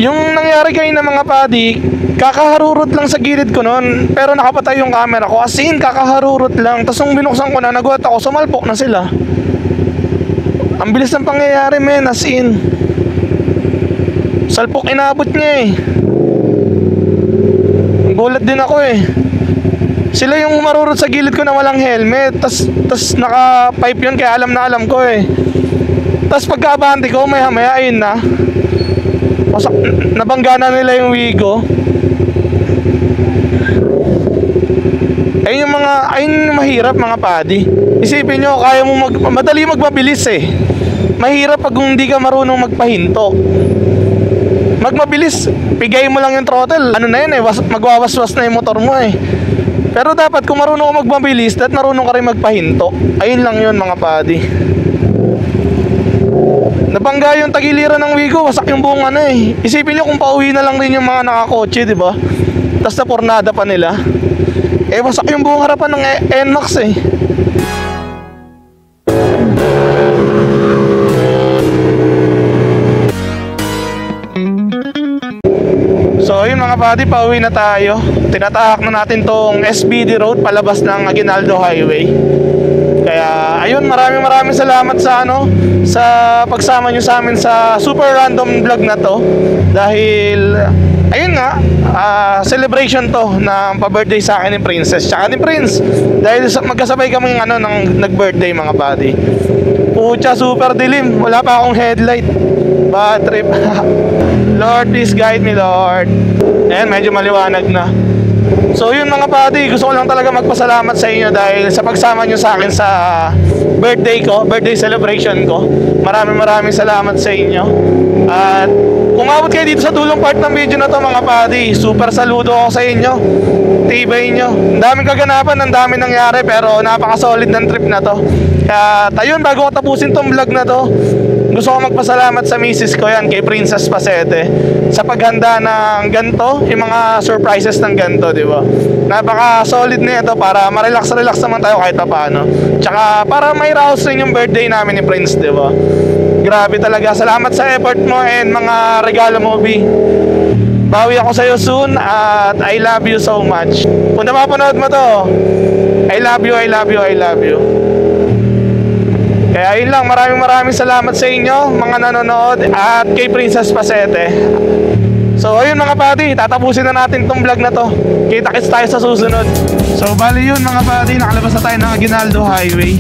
Yung nangyari kayo ng mga padi, kakaharurot lang sa gilid ko nun, pero nakapatay yung camera ko. As in, kakaharurot lang. Tapos nung binuksan ko na, nagulat ako, sumalpok na sila. Ang bilis ng pangyayari, men. As in, salpok inabot niya eh. Gulat din ako eh. Sila yung marurot sa gilid ko na walang helmet. Tas naka-pipe yun, kaya alam na alam ko eh. Tas pagkabante ko, maya ayun na. Nabangga na nila yung wigo. Ayun yung mahirap, mga padi. Isipin nyo, kaya mo madali magmabilis eh. Mahirap pag hindi ka marunong magpahinto. Magmabilis, pigay mo lang yung throttle. Ano na yun eh, magwawaswas na yung motor mo eh. Pero dapat kung marunong ka magmabilis, dapat marunong ka rin magpahinto. Ayun lang yun, mga padi. Nabangga yung tagiliran ng wigo, wasak yung buong ano eh. Isipin nyo kung pauwi na lang din yung mga nakakotse, di ba? Tapos na pornada pa nila. Eh, wasak yung buong harapan ng NMAX eh. So yun, mga padi, pauwi na tayo. Tinatahak na natin tong SBD Road palabas ng Aguinaldo Highway. Kaya ayun, maraming salamat sa sa pagsama nyo sa amin sa super random vlog na to. Dahil ayun nga, celebration to ng pa-birthday sa akin ni Princess tsaka ni Prince. Dahil magkasabay kami ng nag-birthday, mga padi. Pucha, super dilim, wala pa akong headlight. Bad trip. Lord, please guide me, Lord. Ayan, medyo maliwanag na. So yun, mga padi, gusto ko lang talaga magpasalamat sa inyo dahil sa pagsama nyo sa akin sa birthday celebration ko. Maraming salamat sa inyo. At kung abot kayo dito sa dulong part ng video na to, mga padi, super saludo ako sa inyo. Tibay nyo. Ang daming kaganapan, ang daming nangyari, pero napaka-solid ng trip na to. At ayun, bago ko tapusin tong vlog na to, gusto ko magpasalamat sa misis ko yan, kay Princess Pasete, sa paghanda ng ganto, yung mga surprises ng ganto, di ba? Napaka-solid na ito para ma-relax naman tayo kahit pa paano. Tsaka para may raos rin yung birthday namin ni Prince, di ba? Grabe talaga. Salamat sa effort mo and mga regalo mo, B. Bawi ako sa'yo soon at I love you so much. Kung napapanood mo to, I love you. Kaya yun lang, maraming salamat sa inyo mga nanonood at kay Princess Pasete. So ayun mga padi, tatapusin na natin tong vlog na to. Kita-kits tayo sa susunod. So bali yun mga padi, nakalabas na tayo ng Aguinaldo Highway.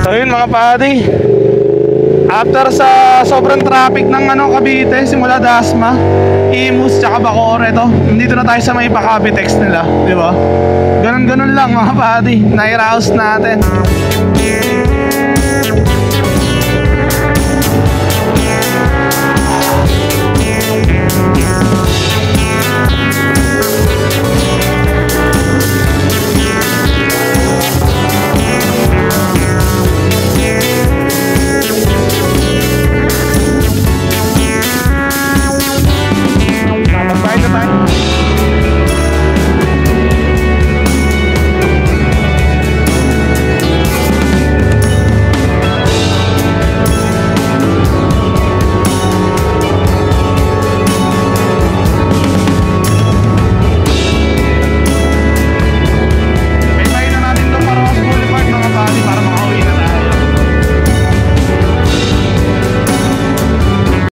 So yun mga padi, after sa sobrang traffic ng Cavite, simula Dasma, Imus, tsaka Bacoor, to nandito na tayo sa may Cavitex nila, di ba? Ganun lang mga padi, nairaos natin.